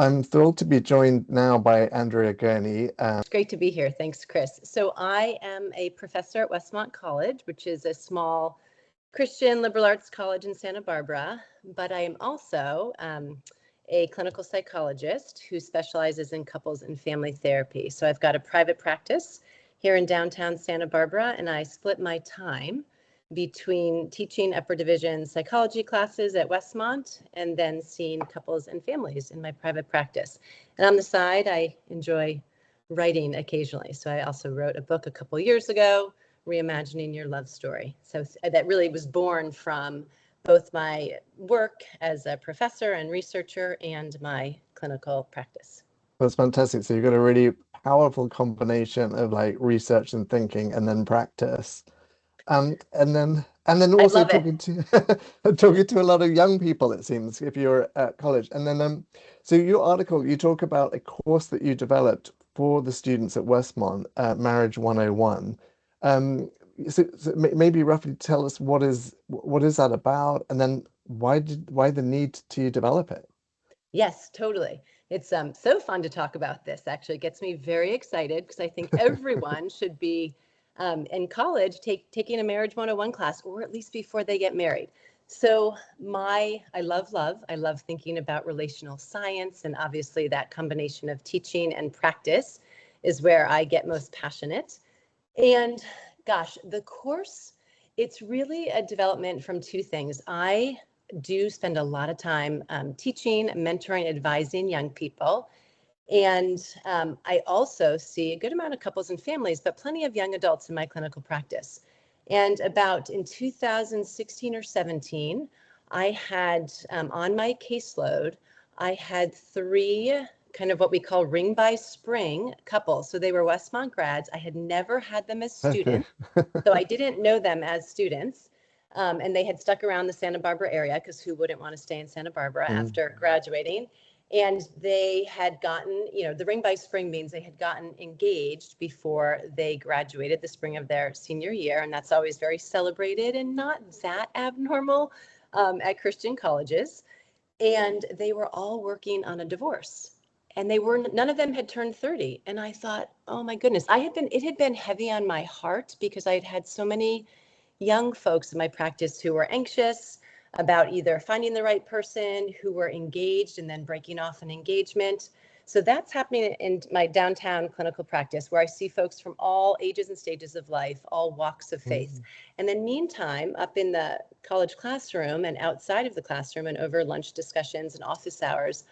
I'm thrilled to be joined now by Andrea Gurney. It's great to be here. Thanks, Chris. So I am a professor at Westmont College, which is a small Christian liberal arts college in Santa Barbara, but I am also a clinical psychologist who specializes in couples and family therapy. So I've got a private practice here in downtown Santa Barbara, and I split my time between teaching upper division psychology classes at Westmont and then seeing couples and families in my private practice. And on the side, I enjoy writing occasionally. So I also wrote a book a couple years ago, Reimagining Your Love Story. So that really was born from both my work as a professor and researcher and my clinical practice. That's fantastic. So you've got a really powerful combination of like research and thinking and then practice. And then I also love it. talking to talking to a lot of young people, it seems, if you're at college. And then so your article, you talk about a course that you developed for the students at Westmont, Marriage 101. So maybe roughly tell us what is that about, and then why the need to develop it? Yes, totally. It's so fun to talk about this. Actually, it gets me very excited because I think everyone should be in college taking a Marriage 101 class, or at least before they get married. So I love love. I love thinking about relational science, and obviously that combination of teaching and practice is where I get most passionate. And gosh, the course, it's really a development from two things. I do spend a lot of time teaching, mentoring, advising young people. And I also see a good amount of couples and families, but plenty of young adults in my clinical practice. And about in 2016 or 17, I had on my caseload, I had three kind of what we call ring by spring couples. So they were Westmont grads. I had never had them as students, so I didn't know them as students. And they had stuck around the Santa Barbara area because who wouldn't want to stay in Santa Barbara after graduating? And they had gotten, the ring by spring means they had gotten engaged before they graduated the spring of their senior year. And that's always very celebrated and not that abnormal at Christian colleges. And they were all working on a divorce. And none of them had turned 30. And I thought, oh my goodness, it had been heavy on my heart because I had had so many young folks in my practice who were anxious about either finding the right person, who were engaged and then breaking off an engagement. So that's happening in my downtown clinical practice, where I see folks from all ages and stages of life, all walks of faith. And then meantime, up in the college classroom and outside of the classroom and over lunch discussions and office hours,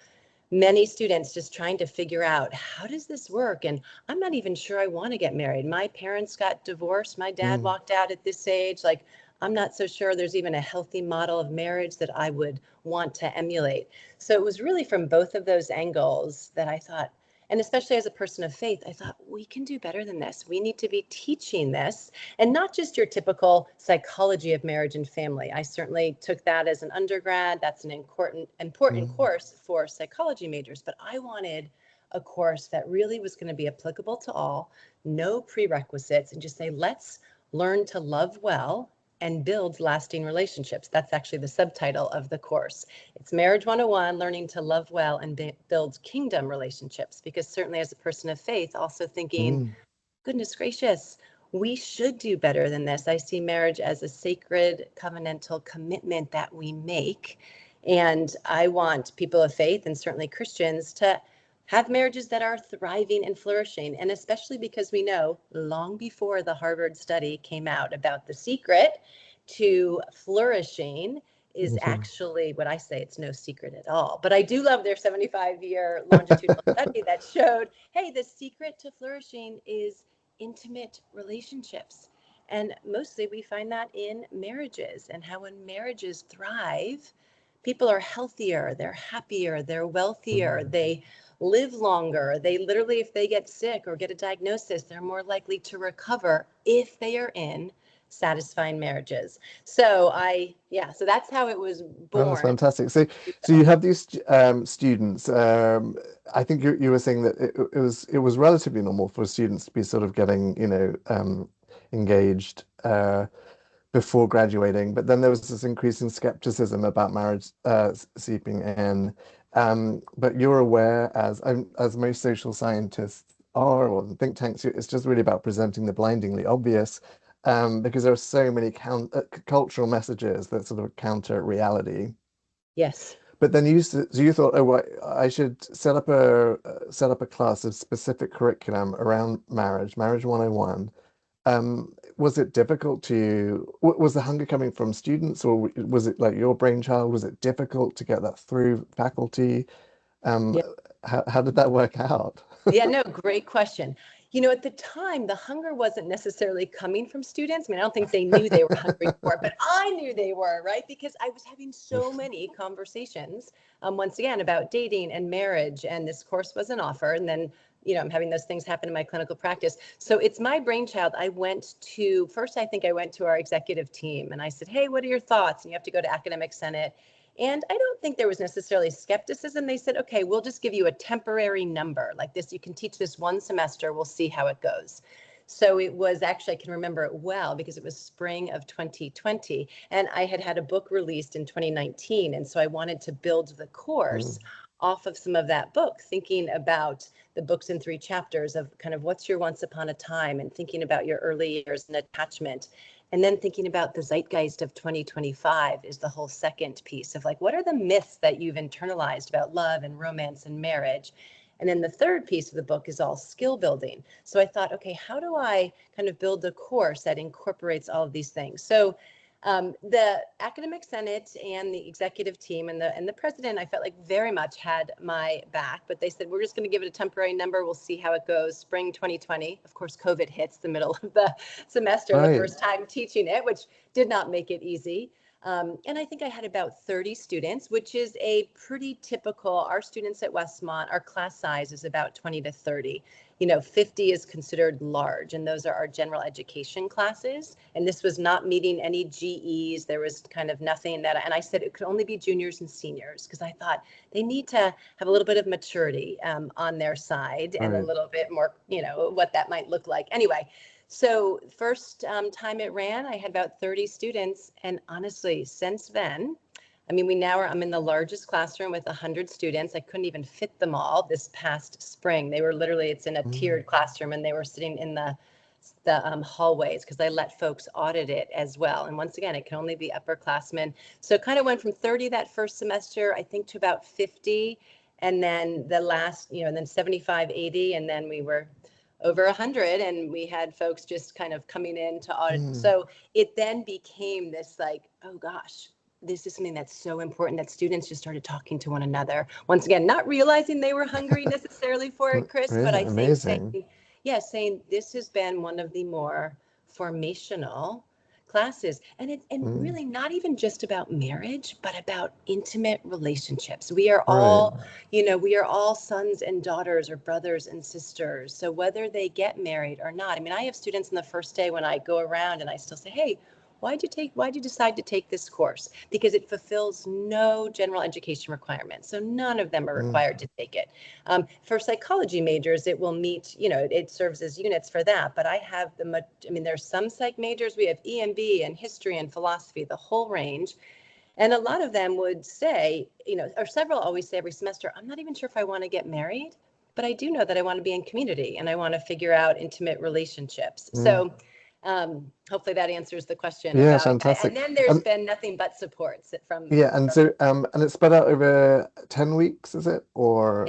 many students just trying to figure out, how does this work? And I'm not even sure I want to get married. My parents got divorced. My dad walked out at this age. Like, I'm not so sure there's even a healthy model of marriage that I would want to emulate. So it was really from both of those angles that I thought, and especially as a person of faith, I thought we can do better than this. We need to be teaching this, and not just your typical psychology of marriage and family. I certainly took that as an undergrad. That's an important course for psychology majors, but I wanted a course that really was going to be applicable to all, no prerequisites, and just say, let's learn to love well and build lasting relationships. That's actually the subtitle of the course. It's Marriage 101, Learning to Love Well and Build Kingdom Relationships. Because certainly as a person of faith, also thinking, goodness gracious, we should do better than this. I see marriage as a sacred covenantal commitment that we make. And I want people of faith, and certainly Christians, to have marriages that are thriving and flourishing. And especially because we know long before the Harvard study came out about the secret to flourishing is actually what I say, it's no secret at all. But I do love their 75-year longitudinal study that showed, hey, the secret to flourishing is intimate relationships. And mostly we find that in marriages, and how when marriages thrive, people are healthier, they're happier, they're wealthier, they live longer. They literally, if they get sick or get a diagnosis, they're more likely to recover if they are in satisfying marriages. So so that's how it was born. Oh, that's fantastic. So you have these students. I think you were saying that it was relatively normal for students to be sort of getting, engaged before graduating, but then there was this increasing skepticism about marriage seeping in, But you're aware, as most social scientists are, or think tanks, it's just really about presenting the blindingly obvious, because there are so many cultural messages that sort of counter reality. Yes. But then so you thought, oh, well, I should set up a class of specific curriculum around marriage 101. Was it difficult to was the hunger coming from students, or was it like your brainchild? Was it difficult to get that through faculty? Um, Yeah. how did that work out? Yeah, no, great question. You know, at the time, the hunger wasn't necessarily coming from students. I mean, I don't think they knew they were hungry for it, but I knew they were, right? Because I was having so many conversations, once again, about dating and marriage, and this course was an offer. And then, you know, I'm having those things happen in my clinical practice. So it's my brainchild. I think I went to our executive team and I said, hey, what are your thoughts? And you have to go to academic senate. And I don't think there was necessarily skepticism. They said, okay, we'll just give you a temporary number like this. You can teach this one semester. We'll see how it goes. So it was actually, I can remember it well because it was spring of 2020. And I had a book released in 2019. And so I wanted to build the course off of some of that book, thinking about the books in 3 chapters of kind of what's your once upon a time and thinking about your early years and attachment. And then thinking about the zeitgeist of 2025 is the whole second piece of like, what are the myths that you've internalized about love and romance and marriage? And then the third piece of the book is all skill building. So I thought, okay, how do I kind of build a course that incorporates all of these things? So the academic senate and the executive team and the president, I felt like very much had my back, but they said, we're just going to give it a temporary number. We'll see how it goes. Spring 2020. Of course, COVID hits the middle of the semester, the Right. first time teaching it, which did not make it easy. And I think I had about 30 students, which is a pretty typical, our students at Westmont, our class size is about 20 to 30. You know, 50 is considered large, and those are our general education classes. And this was not meeting any GEs. There was kind of nothing that, and I said it could only be juniors and seniors because I thought they need to have a little bit of maturity on their side and a Right. little bit more, you know, what that might look like. Anyway, so first time it ran, I had about 30 students. And honestly, since then, I mean, I'm in the largest classroom with 100 students. I couldn't even fit them all this past spring. They were literally, it's in a tiered classroom and they were sitting in the hallways because I let folks audit it as well. And once again, it can only be upperclassmen. So it kind of went from 30 that first semester, I think, to about 50. And then the last, you know, and then 75, 80. And then we were over 100 and we had folks just kind of coming in to audit. So it then became this like, oh gosh, this is something that's so important that students just started talking to one another. Once again, not realizing they were hungry necessarily for it, Chris, but Really I think amazing. saying this has been one of the more formational classes. And Mm, really not even just about marriage, but about intimate relationships. We are right. all, you know, we are all sons and daughters or brothers and sisters. So whether they get married or not, I mean, I have students on the first day when I go around and I still say, hey, why'd you decide to take this course? Because it fulfills no general education requirements. So none of them are required to take it. For psychology majors, it will meet, you know, it serves as units for that. But I mean, there's some psych majors, we have EMB and history and philosophy, the whole range. And a lot of them would say, you know, or several always say every semester, I'm not even sure if I want to get married, but I do know that I want to be in community and I want to figure out intimate relationships. Mm. So hopefully that answers the question Yeah, about, and fantastic. then there's And been nothing but supports yeah, and so and it's spread out over 10 weeks, is it? Or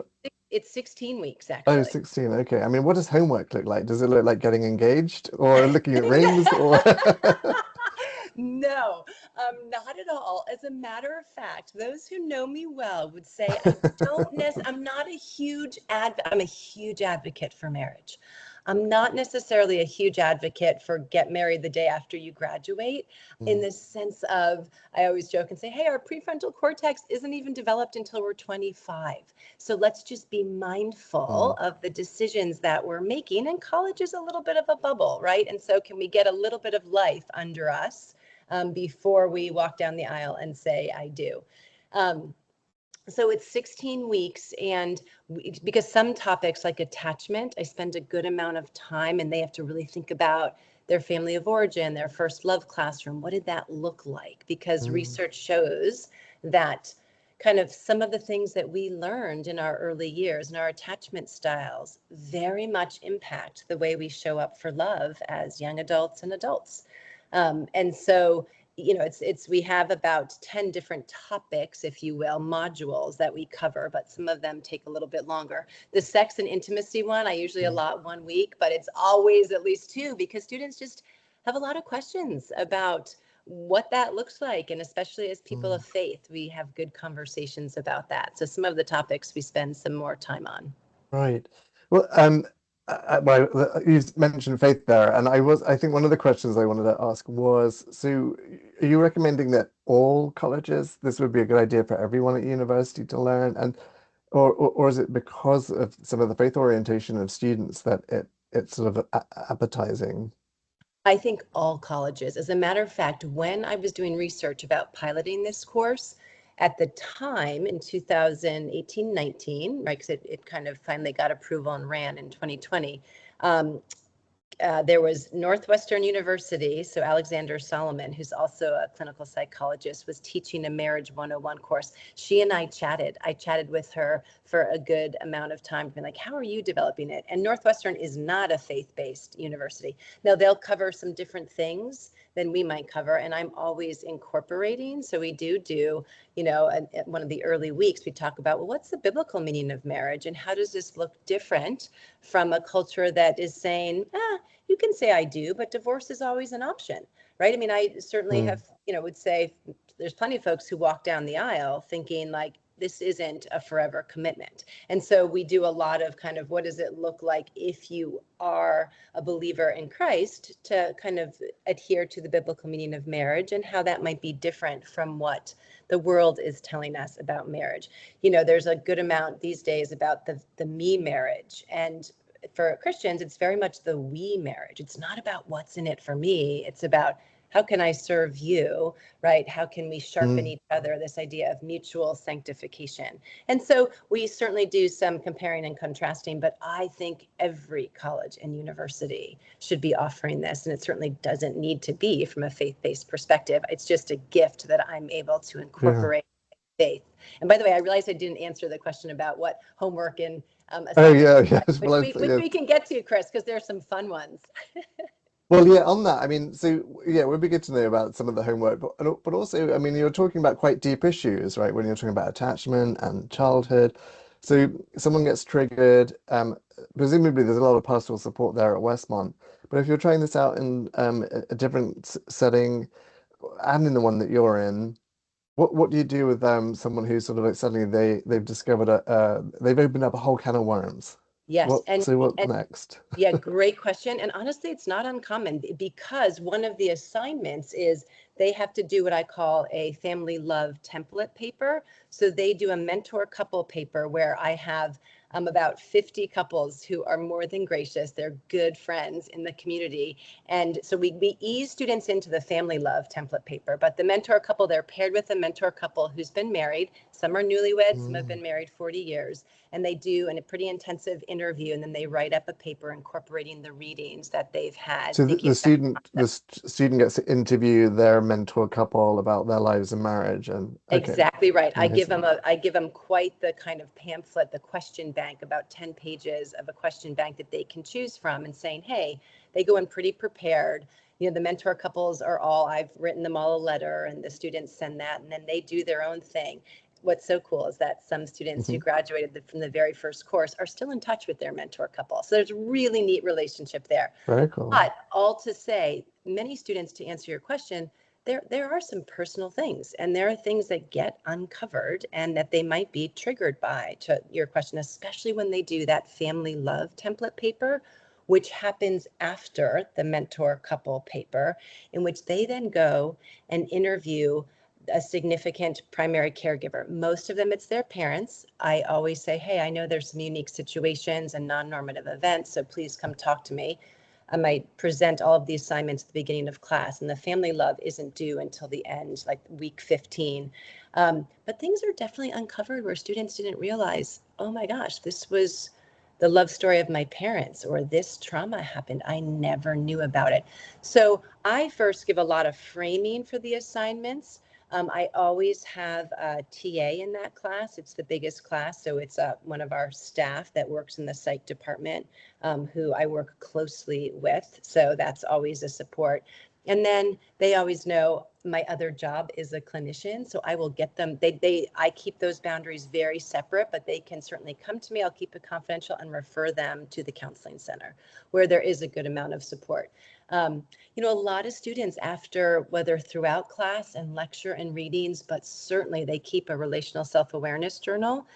it's 16 weeks oh, actually. 16. Okay. I mean, what does homework look like? Does it look like getting engaged or looking at rings or No, not at all. As a matter of fact, those who know me well would say I don't I'm not a huge I'm a huge advocate for marriage. I'm not necessarily a huge advocate for get married the day after you graduate, in Mm, the sense of, I always joke and say, hey, our prefrontal cortex isn't even developed until we're 25. So let's just be mindful mm, of the decisions that we're making. And college is a little bit of a bubble, right? And so can we get a little bit of life under us before we walk down the aisle and say, I do? Um, so it's 16 weeks. And because some topics like attachment, I spend a good amount of time and they have to really think about their family of origin, their first love classroom. What did that look like? Because mm, research shows that kind of some of the things that we learned in our early years and our attachment styles very much impact the way we show up for love as young adults and adults. And so, we have about 10 different topics, if you will, modules that we cover, but some of them take a little bit longer. The sex and intimacy one, I usually allot 1 week, but it's always at least 2 because students just have a lot of questions about what that looks like. And especially as people of faith, we have good conversations about that. So some of the topics we spend some more time on. Right. Well, you mentioned faith there, and I think one of the questions I wanted to ask was, so are you recommending that all colleges, this would be a good idea for everyone at university to learn, and or is it because of some of the faith orientation of students that it's sort of appetizing? I think all colleges. As a matter of fact, when I was doing research about piloting this course, at the time in 2018-19, right, because it kind of finally got approval and ran in 2020, there was Northwestern University, so Alexander Solomon, who's also a clinical psychologist, was teaching a Marriage 101 course. She and I chatted. I chatted with her for a good amount of time, being like, how are you developing it? And Northwestern is not a faith-based university. Now, they'll cover some different things than we might cover, and I'm always incorporating. So we do, at one of the early weeks, we talk about, well, what's the biblical meaning of marriage, and how does this look different from a culture that is saying, you can say I do, but divorce is always an option, right? I mean, I certainly have, would say there's plenty of folks who walk down the aisle thinking like, this isn't a forever commitment. And so we do a lot of kind of what does it look like if you are a believer in Christ to kind of adhere to the biblical meaning of marriage and how that might be different from what the world is telling us about marriage. There's a good amount these days about the me marriage. And for Christians, it's very much the we marriage. It's not about what's in it for me. It's about how can I serve you, right? How can we sharpen each other? This idea of mutual sanctification. And so we certainly do some comparing and contrasting, but I think every college and university should be offering this. And it certainly doesn't need to be from a faith-based perspective. It's just a gift that I'm able to incorporate faith. And by the way, I realized I didn't answer the question about what homework and Yes. which we can get to, Chris, because there's some fun ones. Well, yeah, on that, I mean, so yeah, it would be good to know about some of the homework, but also, I mean, you're talking about quite deep issues, right? When you're talking about attachment and childhood. So someone gets triggered, presumably there's a lot of pastoral support there at Westmont. But if you're trying this out in a different setting and in the one that you're in, what do you do with someone who's sort of like suddenly they've discovered they've opened up a whole can of worms? Yes, So what's next? yeah, great question. And honestly, it's not uncommon because one of the assignments is they have to do what I call a family love template paper. So they do a mentor couple paper where I have about 50 couples who are more than gracious. They're good friends in the community. And so we ease students into the family love template paper, but the mentor couple, they're paired with a mentor couple who's been married. Some are newlyweds, some have been married 40 years. And they do a pretty intensive interview, and then they write up a paper incorporating the readings that they've had. So the student gets to interview their mentor couple about their lives and marriage, and okay, exactly right. amazing. I give them quite the kind of pamphlet, the question bank, about 10 pages of a question bank that they can choose from, and saying, hey, they go in pretty prepared. The mentor couples are I've written them all a letter, and the students send that, and then they do their own thing. What's so cool is that some students who graduated from the very first course are still in touch with their mentor couple. So there's a really neat relationship there. Very cool. But all to say, many students, to answer your question, there are some personal things, and there are things that get uncovered and that they might be triggered by, to your question, especially when they do that family love template paper, which happens after the mentor couple paper, in which they then go and interview a significant primary caregiver. Most of them, it's their parents. I always say, hey, I know there's some unique situations and non-normative events, so please come talk to me. I might present all of the assignments at the beginning of class, and the family love isn't due until the end, like week 15. But things are definitely uncovered where students didn't realize, oh my gosh, this was the love story of my parents, or this trauma happened. I never knew about it. So I first give a lot of framing for the assignments. I always have a TA in that class. It's the biggest class, so it's one of our staff that works in the psych department, who I work closely with. So that's always a support. And then they always know my other job is a clinician, so I will get them. I keep those boundaries very separate, but they can certainly come to me. I'll keep it confidential and refer them to the counseling center, where there is a good amount of support. A lot of students, after, whether throughout class and lecture and readings, but certainly they keep a relational self-awareness journal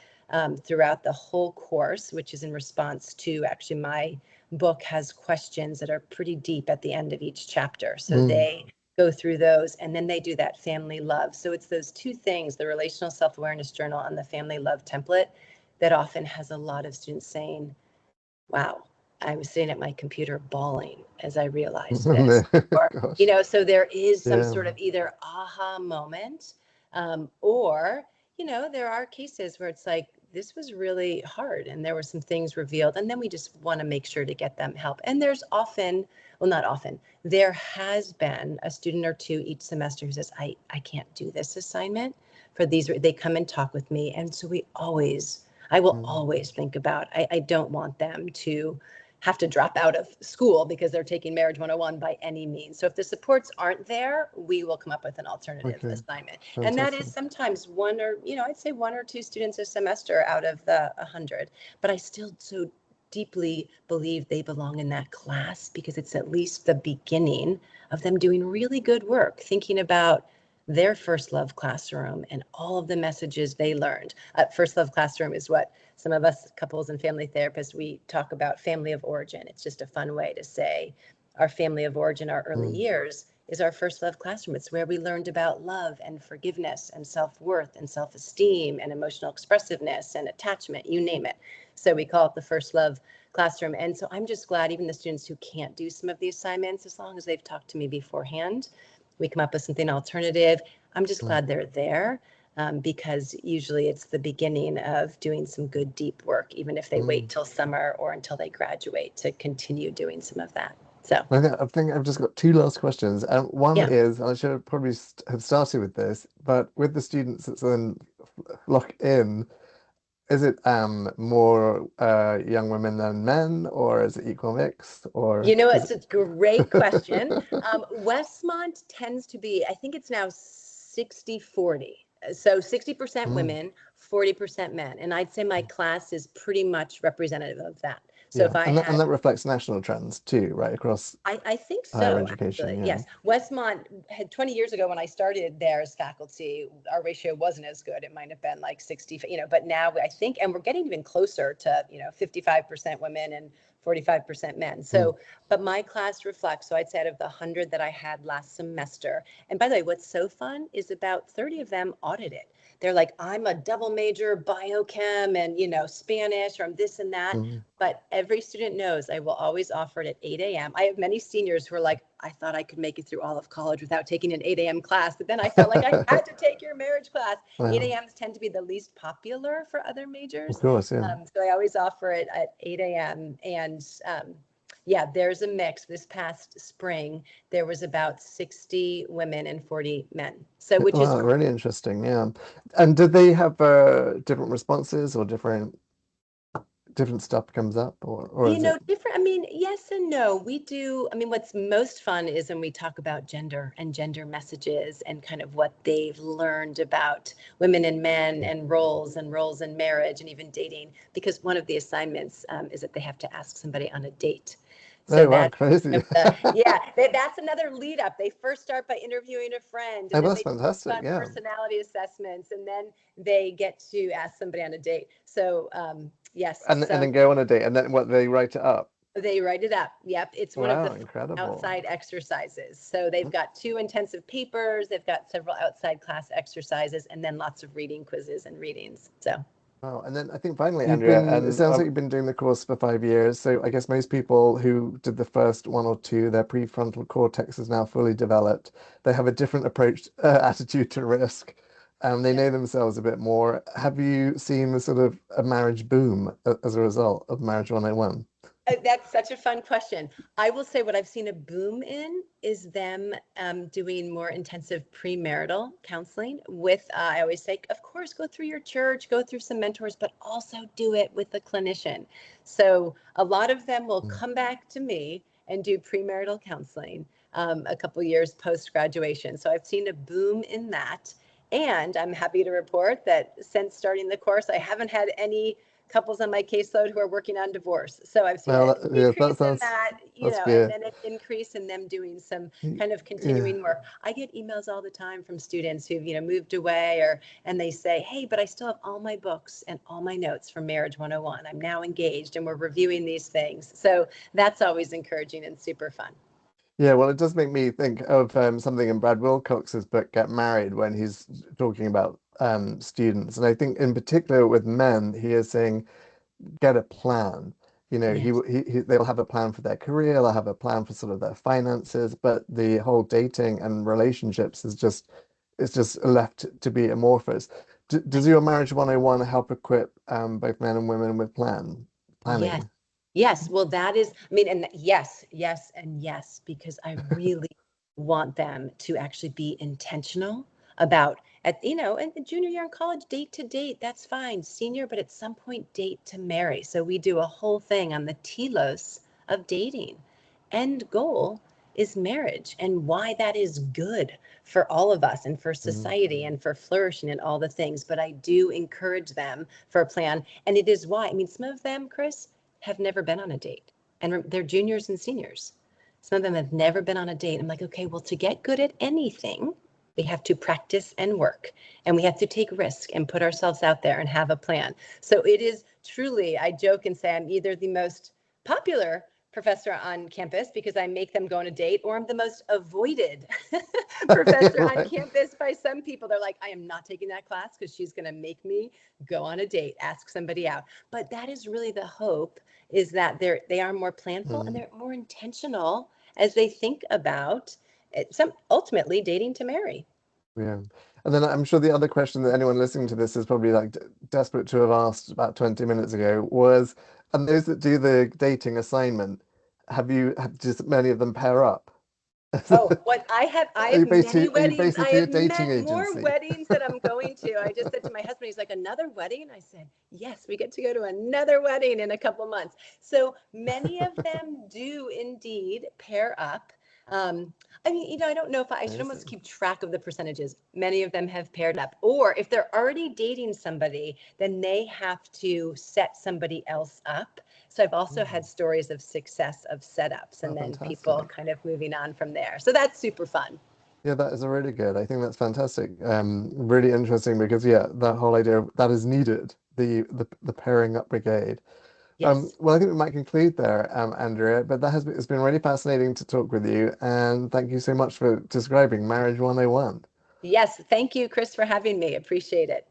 throughout the whole course, which is in response to, actually, my book has questions that are pretty deep at the end of each chapter. So they go through those, and then they do that family love. So it's those two things, the relational self-awareness journal and the family love template, that often has a lot of students saying, wow, I was sitting at my computer bawling as I realized this. Or, so there is some sort of either aha moment, or, there are cases where it's like, this was really hard and there were some things revealed, and then we just want to make sure to get them help. And there's often, well, not often, there has been a student or two each semester who says, I can't do this assignment for these. They come and talk with me. And so I will always think about, I don't want them to have to drop out of school because they're taking Marriage 101 by any means. So if the supports aren't there, we will come up with an alternative assignment. Fantastic. And that is sometimes I'd say one or two students a semester out of the 100. But I still so deeply believe they belong in that class, because it's at least the beginning of them doing really good work, thinking about their first love classroom and all of the messages they learned. First love classroom is what some of us couples and family therapists, we talk about family of origin. It's just a fun way to say our family of origin, our early years, is our first love classroom. It's where we learned about love and forgiveness and self-worth and self-esteem and emotional expressiveness and attachment, you name it. So we call it the first love classroom. And so I'm just glad even the students who can't do some of the assignments, as long as they've talked to me beforehand, we come up with something alternative. I'm just glad they're there, because usually it's the beginning of doing some good deep work, even if they wait till summer or until they graduate to continue doing some of that. So I think I've just got two last questions. One is, and I should have probably have started with this, but with the students that then lock in, is it more young women than men, or is it equal mix? Or it's a great question. Westmont tends to be, I think it's now 60-40. So 60% women, 40% men. And I'd say my class is pretty much representative of that. So if and that reflects national trends too, right? Across I think so. Higher education, actually, yes. Westmont had 20 years ago when I started there as faculty, our ratio wasn't as good. It might have been like 60, but now I think, and we're getting even closer to, 55% women and 45% men. So, but my class reflects, so I'd say out of the 100 that I had last semester, and by the way, what's so fun is about 30 of them audited. They're like, I'm a double major biochem and, Spanish, or I'm this and that. But every student knows I will always offer it at 8 a.m. I have many seniors who are like, I thought I could make it through all of college without taking an 8 a.m. class, but then I felt like I had to take your marriage class. 8 a.m.s tend to be the least popular for other majors. Of course, yeah. So I always offer it at 8 a.m. And there's a mix. This past spring, there was about 60 women and 40 men. So, which is really interesting. Yeah. And did they have different responses, or different stuff comes up, or is it different? I mean, yes and no. We do. I mean, what's most fun is when we talk about gender and gender messages and kind of what they've learned about women and men and roles in marriage and even dating, because one of the assignments is that they have to ask somebody on a date. So that's crazy. That's another lead up. They first start by interviewing a friend, and then that's they fantastic. do personality assessments, and then they get to ask somebody on a date. So yes. And then go on a date, and then they write it up. They write it up. Yep. It's one of the incredible outside exercises. So they've got 2 intensive papers, they've got several outside class exercises, and then lots of reading quizzes and readings. So. Wow. And then I think finally, Andrea, it sounds like you've been doing the course for 5 years. So I guess most people who did the first 1 or 2, their prefrontal cortex is now fully developed. They have a different attitude to risk. They know themselves a bit more. Have you seen the sort of a marriage boom as a result of Marriage 101? That's such a fun question. I will say what I've seen a boom in is them doing more intensive premarital counseling with, I always say, of course, go through your church, go through some mentors, but also do it with a clinician. So a lot of them will come back to me and do premarital counseling a couple years post-graduation. So I've seen a boom in that. And I'm happy to report that since starting the course, I haven't had any couples on my caseload who are working on divorce. So I've seen a Well, yeah, that decrease in sounds that, that's and good. then an increase in them doing some kind of Yeah. continuing work. I get emails all the time from students who've, moved away and they say, hey, but I still have all my books and all my notes from Marriage 101. I'm now engaged and we're reviewing these things. So that's always encouraging and super fun. Yeah, well, it does make me think of something in Brad Wilcox's book, Get Married, when he's talking about students. And I think in particular with men, he is saying, get a plan. Yes. They'll have a plan for their career, they'll have a plan for sort of their finances, but the whole dating and relationships is just it's just left to be amorphous. Does your Marriage 101 help equip both men and women with Yes. planning? Yes. Well, that is, I mean, and yes, yes, and yes, because I really want them to actually be intentional about in the junior year in college, date to date, that's fine. Senior, but at some point, date to marry. So we do a whole thing on the telos of dating. End goal is marriage and why that is good for all of us and for Mm, society and for flourishing and all the things. But I do encourage them for a plan. And it is why, I mean, some of them, Chris, have never been on a date and they're juniors and seniors. Some of them have never been on a date. I'm like, okay, well, to get good at anything, we have to practice and work and we have to take risk and put ourselves out there and have a plan. So it is truly, I joke and say I'm either the most popular professor on campus because I make them go on a date, or I'm the most avoided professor on right. campus by some people. They're like, I am not taking that class because she's going to make me go on a date, ask somebody out. But that is really the hope, is that they are more planful and Mm, they're more intentional as they think about some ultimately dating to marry. yeah. And then I'm sure the other question that anyone listening to this is probably like desperate to have asked about 20 minutes ago was, and those that do the dating assignment, just many of them pair up? Oh, what I have many Are you weddings. I basically a have dating met more agency? weddings that I'm going to. I just said to my husband, he's like, another wedding? I said, yes, we get to go to another wedding in a couple months. So many of them do indeed pair up. Um, I mean, I don't know if I should almost Amazing. keep track of the percentages. Many of them have paired up. Or if they're already dating somebody, then they have to set somebody else up. So I've also had Mm. stories of success of setups Oh, and then people fantastic. kind of moving on from there. So that's super fun. Yeah, that is a really good. I think that's fantastic. Really interesting because yeah, that whole idea of that is needed, the pairing up brigade. Yes. Well, I think we might conclude there, Andrea, but it's been really fascinating to talk with you, and thank you so much for describing Marriage 101. Yes. Thank you, Chris, for having me. Appreciate it.